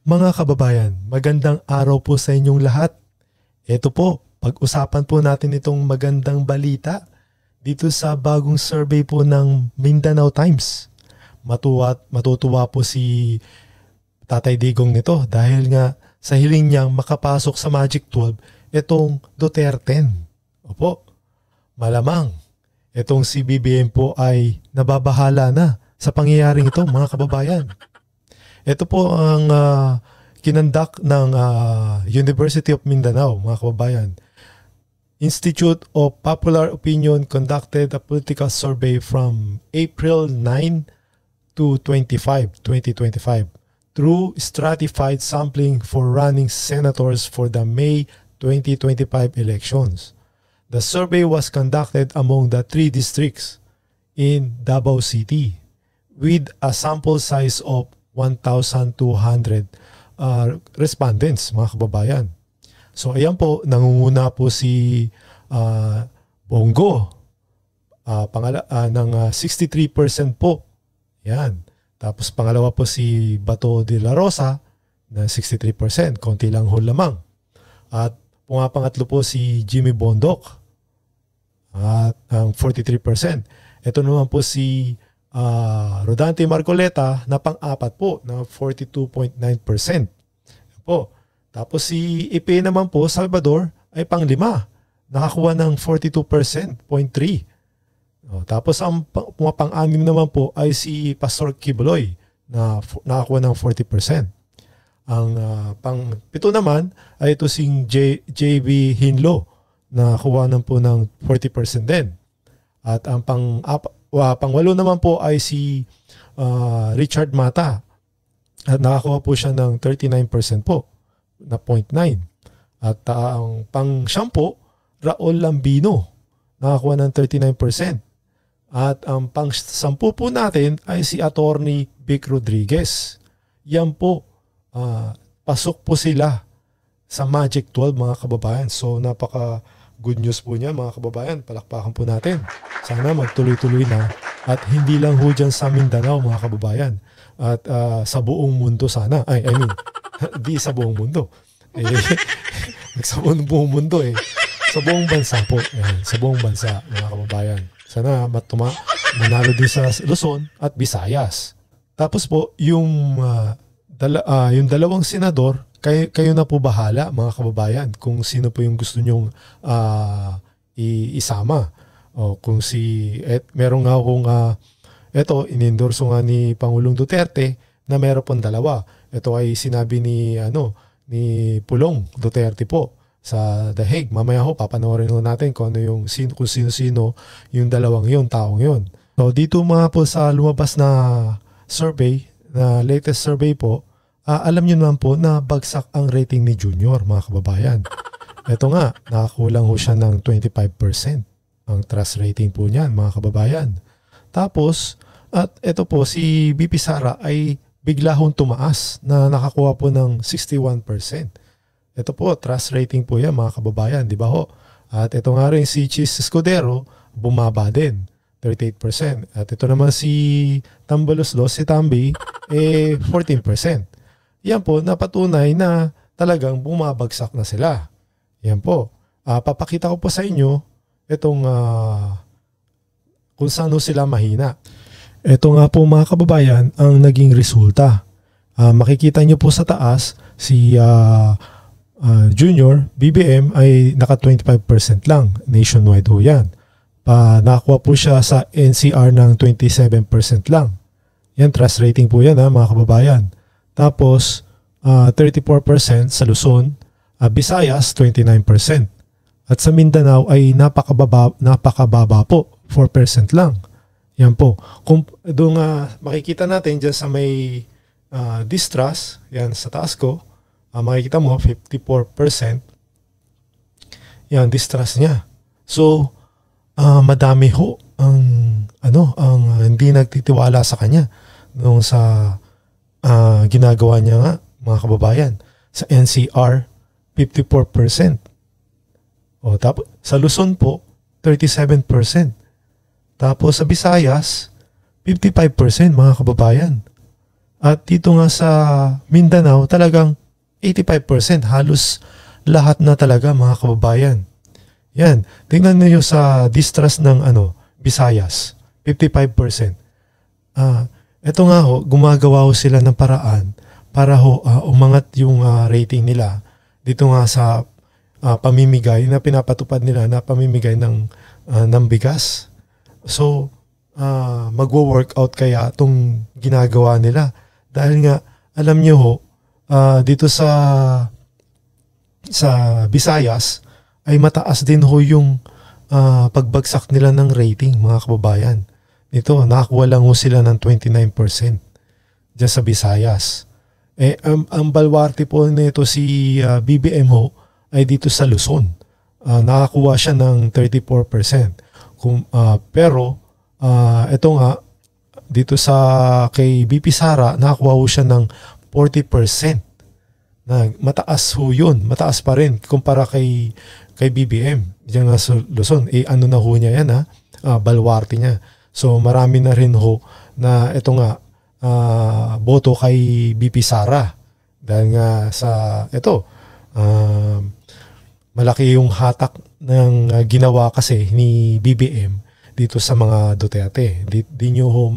Mga kababayan, magandang araw po sa inyong lahat. Ito po, pag-usapan po natin itong magandang balita dito sa bagong survey po ng Mindanao Times. Matutuwa po si Tatay Digong nito dahil nga sa hiling niyang makapasok sa Magic 12 itong Duterte. Opo, malamang itong si BBM po ay nababahala na sa pangyayaring ito, mga kababayan. Ito po ang kinandak ng University of Mindanao, mga kababayan. Institute of Popular Opinion conducted a political survey from April 9 to 25, 2025 through stratified sampling for running senators for the May 2025 elections. The survey was conducted among the 3 districts in Davao City with a sample size of 1,200 respondents, mga kababayan. So ayan po, nangunguna po si Bongo ng 63% po. Yan. Tapos pangalawa po si Bato de la Rosa na 63%, konti lang ho lamang. At pangatlo po si Jimmy Bondoc at ang 43%. Ito naman po si Rodante Marcoleta na pang-apat po na 42.9%. Po. Tapos si Ipe naman po, Salvador, ay pang-5, nakakuha ng 42.3%. Tapos ang pang-anim naman po ay si Pastor Kibuloy na nakakuha ng 40%. Ang pang-7 naman ay ito si JB Hinlo na nakakuha ng po ng 40% din. At ang pang-8 naman po ay si Richard Mata at nakakuha po siya ng 39% po na 0.9. At ang pang-10 Raul Lambino nakakuha ng 39%. At ang pang-10 po natin ay si Attorney Vic Rodriguez. Yan po, pasok po sila sa Magic 12, mga kababayan. So napaka good news po niya, mga kababayan. Palakpakan po natin. Sana magtuloy-tuloy na at hindi lang ho dyan sa Mindanao, mga kababayan. At sa buong mundo sana. I mean, di sa buong mundo. Sa buong mundo eh. Sa buong bansa po. Ayan, sa buong bansa, mga kababayan. Sana manalo din sa Luzon at Visayas. Tapos po, yung dalawang senador, kayo na po bahala, mga kababayan, kung sino po yung gusto nyong isama. O kung meron nga akong inendorso nga ni Pangulong Duterte na meron pong 2. Ito ay sinabi ni Pulong Duterte po sa The Hague. Mamaya ho, papanoorin ho natin kung sino-sino yung taong yun. So dito mga po sa lumabas na survey, na latest survey po, alam nyo naman po na bagsak ang rating ni Junior, mga kababayan. Ito nga, nakakulang ho siya ng 25%. Ang trust rating po niyan, mga kababayan. Tapos, at ito po, si BP Sara ay bigla hong tumaas na nakakuha po ng 61%. Ito po, trust rating po yan, mga kababayan, di ba ho? At ito nga rin si Chis Escudero, bumaba din, 38%. At ito naman si Tambaloslos, si Tambi, 14%. Yan po, napatunay na talagang bumabagsak na sila. Yan po. Papakita ko po sa inyo itong kung saan sila mahina. Ito nga po, mga kababayan, ang naging resulta. Makikita nyo po sa taas, si Junior, BBM ay naka 25% lang. Nationwide ho yan. Nakakuha po siya sa NCR ng 27% lang. Yan, trust rating po yan, mga kababayan. Tapos, 34% sa Luzon, Visayas, 29%. At sa Mindanao ay napakababa po, 4% lang. Yan po. Kung doon makikita natin dyan sa may distrust, yan sa taas ko, makikita mo 54%. Yan, distrust niya. So, madami ho ang hindi nagtitiwala sa kanya nung sa ginagawa niya nga, mga kababayan. Sa NCR, 54%. Tapos sa Luzon po, 37%. Tapos sa Visayas, 55%, mga kababayan. At dito nga sa Mindanao, talagang 85%, halos lahat na talaga mga kababayan. Yan, tingnan niyo sa distrust ng Visayas, 55%. Ito nga ho, gumagawa ho sila ng paraan para ho umangat yung rating nila dito nga sa pamimigay na pinapatupad nila na pamimigay ng bigas. So, magwo-workout kaya itong ginagawa nila. Dahil nga, alam niyo ho, dito sa Visayas ay mataas din ho yung pagbagsak nila ng rating, mga kababayan. Ito, nakakuha lang ho sila ng 29% dyan sa Visayas. Ang baluarte po nito si BBM ho ay dito sa Luzon. Nakakuha siya ng 34%. Pero, ito nga, dito sa kay BP Sara, nakakuha ho siya ng 40%. Mataas ho yun. Mataas pa rin kumpara kay BBM. Diyan nga sa Luzon. Ano na ho niya yan baluarte niya. So marami na rin ho na ito nga boto kay BP Sara. Dahil nga sa ito, malaki yung hatak ng ginawa kasi ni BBM dito sa mga Duterte. Di nyo ho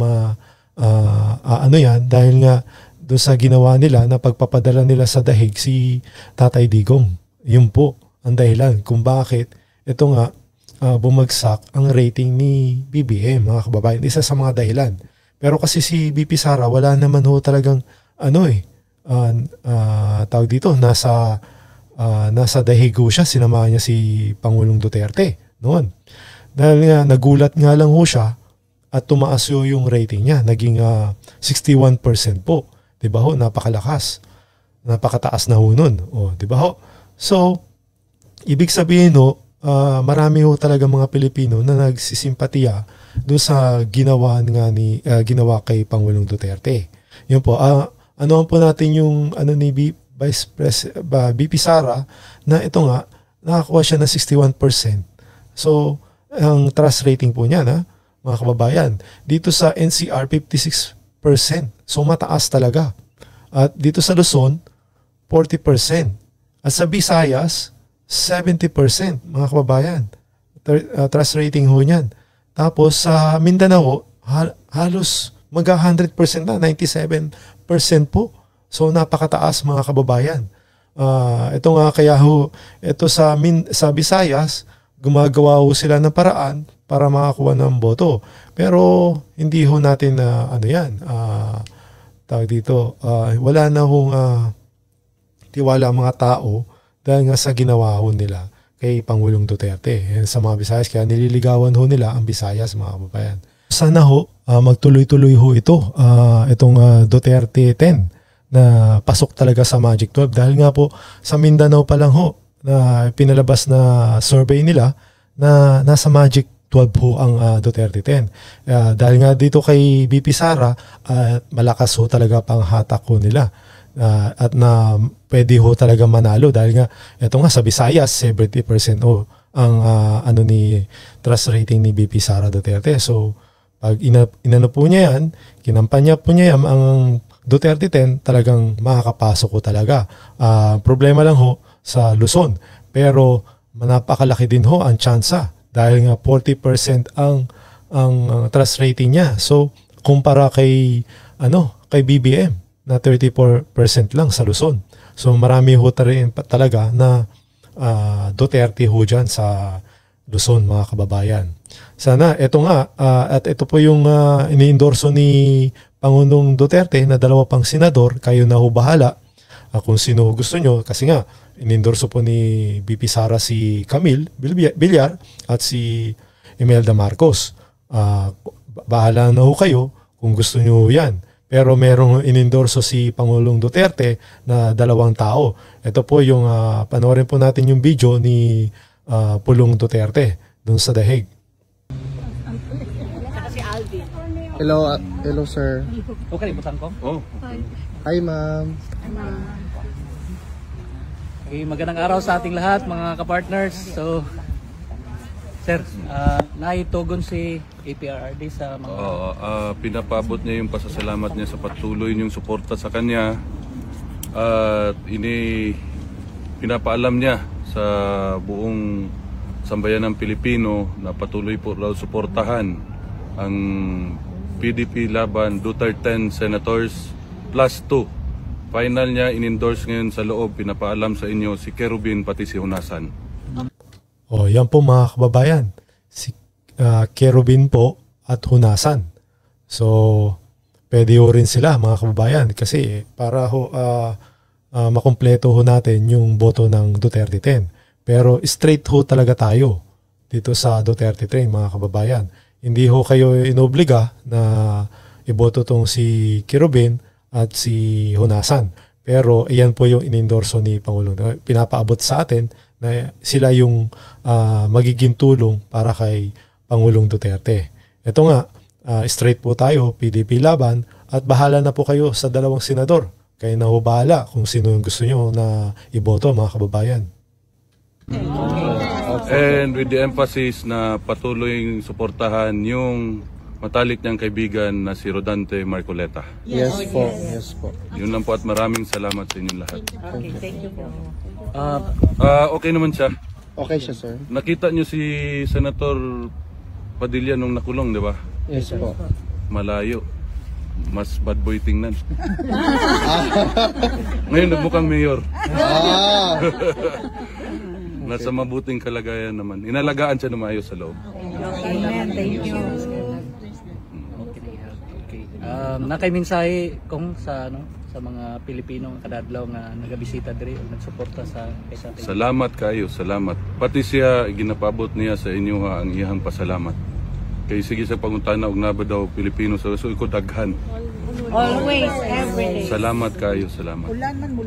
yan dahil nga doon sa ginawa nila na pagpapadala nila sa dahig si Tatay Digong. Yun po ang dahilan kung bakit ito nga bumagsak ang rating ni BBM, mga kababayan. Isa sa mga dahilan. Pero kasi si BP Sara wala naman ho talagang tawag dito, nasa dahig ho siya, sinamahan niya si Pangulong Duterte noon. Dahil nga nagulat nga lang ho siya at tumaas yung rating niya, naging 61% po. Diba ho, napakalakas. Napakataas na ho nun. Diba ho? So, ibig sabihin ho, marami ho talaga mga Pilipino na nagsisimpatiya doon sa ginawa kay Pangulong Duterte. Yun po, ano po natin yung ni Vice President BP Sara na ito nga, nakakuha siya ng 61%. So, ang trust rating po niya mga kababayan, dito sa NCR 56%. So mataas talaga. At dito sa Luzon, 40%. At sa Visayas, 70%, mga kababayan. Trust rating ho niyan. Tapos sa Mindanao, halos mag-100% na, 97% po. So napakataas, mga kababayan. Ito nga kaya ho, ito sa Visayas, gumagawa ho sila ng paraan para makakuha ng boto. Pero hindi ho natin tawag dito, wala na hong tiwala ang mga tao dahil nga sa ginawa ho nila kay Pangulong Duterte. Sa mga Visayas, kaya nililigawan ho nila ang Visayas, mga kababayan. Sana ho, magtuloy-tuloy ho ito, itong Duterte 10 na pasok talaga sa Magic 12. Dahil nga po sa Mindanao pa lang ho, na pinalabas na survey nila na nasa Magic 12 ho ang Duterte 10. Dahil nga dito kay BP Sara, malakas ho talaga pang hatak ho nila. At na pwede ho talaga manalo dahil nga ito nga sa Visayas 70% ho ang ni trust rating ni BP Sara Duterte. So pag inano po niya yan, kinampanya po niya yan, ang Duterte 10 talagang makakapasok ho talaga. Problema lang ho sa Luzon, pero napakalaki din ho ang tsansa dahil nga 40% ang trust rating niya. So kumpara kay BBM na 34% lang sa Luzon. So marami ho rin talaga na Duterte ho dyan sa Luzon, mga kababayan. Sana ito nga, at ito po yung ini-endorso ni Pangulong Duterte na 2 pang senador, kayo na ho bahala kung sino gusto nyo. Kasi nga, in-endorso po ni BP Sara si Camille Villar at si Imelda Marcos. Bahala na ho kayo kung gusto nyo yan. Pero merong in-endorso si Pangulong Duterte na 2 tao. Ito po yung, panoorin po natin yung video ni Pulong Duterte dun sa dahig. Hello sir. Okay, butang ko? Oh. Hi ma'am. Okay, magandang araw sa ating lahat, mga kapartners. So, Sir, naitugon si APRRD sa mga... Pinapabot niya yung pasasalamat niya sa patuloy niyong suporta sa kanya at pinapaalam niya sa buong sambayan ng Pilipino na patuloy po raw suportahan ang PDP laban Duterte Senators plus 2. Final niya in-endorse ngayon sa loob, pinapaalam sa inyo si Kerubin pati si Hunasan. Yan po mga kababayan, si Kerubin po at Hunasan. So, pwede ho rin sila mga kababayan kasi para makumpleto ho natin yung boto ng Duterte 10. Pero straight ho talaga tayo dito sa Duterte 10 mga kababayan. Hindi ho kayo inobliga na iboto tong si Kerubin at si Hunasan. Pero iyan po yung inendorso ni Pangulong. Pinapaabot sa atin na sila yung magiging tulong para kay Pangulong Duterte. Ito nga, straight po tayo, PDP laban, at bahala na po kayo sa dalawang senador. Kayo na ho bahala kung sino yung gusto nyo na iboto mga kababayan. And with the emphasis na patuloy suportahan yung matalik niyang kaibigan na si Rodante Marcoleta. Yes po. Yes po. Yun lang po at maraming salamat sa inyong lahat. Okay, thank you po. Okay naman siya. Okay siya, sir. Nakita niyo si Senator Padilla nung nakulong, di ba? Yes po. Malayo. Mas bad boy tingnan. Ngayon nagmukhang mayor. Nasa mabuting kalagayan naman. Inalagaan siya na maayos sa loob. Amen, thank you. Nakaimensahe kung sa mga Pilipino kadadlaw nga nagabisita diri o nagsuporta sa kaysa. Salamat kayo, salamat. Pati siya ginapabot niya sa inyo ang iyang pasalamat. Kay sige sa pangutana og naba daw Pilipino sa so ko daghan. Always, every day. Salamat kayo, salamat.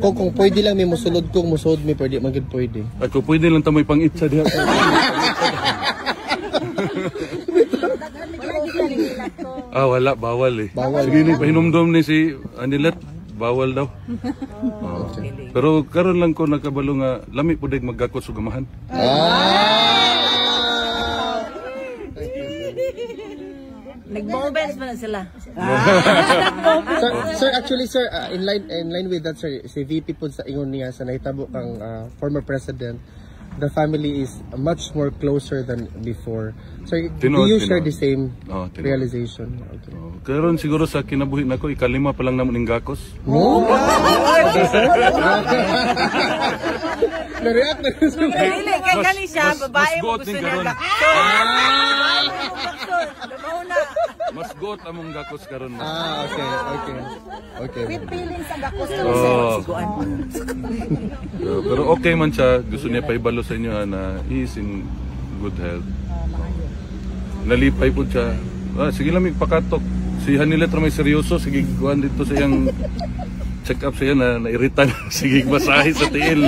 Kung pwede lang may musulod kong musod may pwede magid pwede. At kung pwede lang tamoy pang-itsa diha. Wala, bawal eh. Bawal. Sige ni pahinumdom ni si Anilet, bawal daw. Pero karon lang ko nakabalo nga lami pud maggakot sa gamahan. Nag-bowbells pa na sila. Sir, actually sir, in line with that sir, si VP po sa ingon niya sa nahitabo kang former president, the family is much more closer than before. Sir, do you share the same realization? Okay. Karon siguro sa kinabuhi nako ikalima pa lang namon ning gakos. Na-react na sir. Dili, kay kani siya, babae mo gusto niya Mas got among gakos karon. Okay. with feelings ang gakos Pero okay man siya, gusto niya paibalo sa inyo na he is in good health. Nalipay po siya. Sige lang pakatok. Si Hanilet may seryoso, sige kuan dito sa iyang check up siya na nairitan. Sige masahe sa tiil.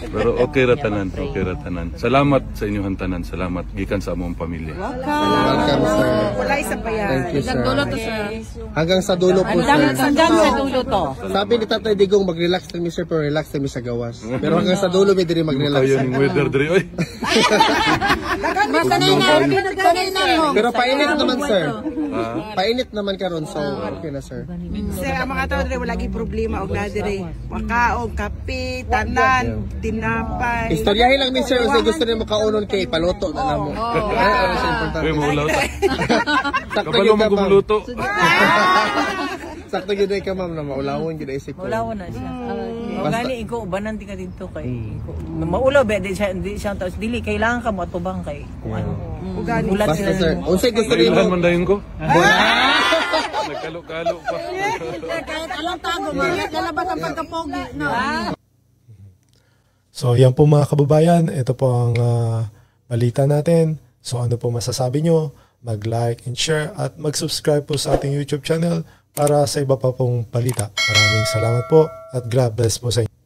Pero okay ra tanan, okay ra tanan. Salamat sa inyong tanan, salamat gikan sa among pamilya. Welcome sir. Wala isa pa yan. Thank you sir. Dulo to sir. Hanggang sa dulo po sir. Hanggang sa dulo to. Sabi ni Tatay Digong mag-relax kami sir, pero relax kami sa gawas. Pero hanggang sa dulo may diri mag-relax. Kaya ning weather diri oy. Pero painit naman sir. Painit naman karon so okay na sir. Sir, ang mga tao diri wala gi problema og na diri. Makaog, kape, tanan, tinapay. Istoryahin lang mi sir kasi gusto niyo makaunon kay paluto na namo. Ano sa importante. May maulaw ta. Sakto Kabalo gyud mo ka ma'am. gumuluto. Sakto gyud ka ma'am na maulawon gyud isip ko. Maulaw na siya. Basta- Gani ikaw ubanan ti ka dito kay maulaw ba di siya taos dili kailangan ka mo atubang kay kuan. Ugani. Ulat Basta sila. sir, unsay gusto niyo Kailan mo? man dayon ko? Nagkalo-kalo pa. Kahit anong tago, lalabas ang pagkapogi. No. So yan po mga kababayan, ito po ang balita natin. So ano po masasabi nyo? Mag-like and share at mag-subscribe po sa ating YouTube channel para sa iba pa pong balita. Maraming salamat po at God bless po sa inyo.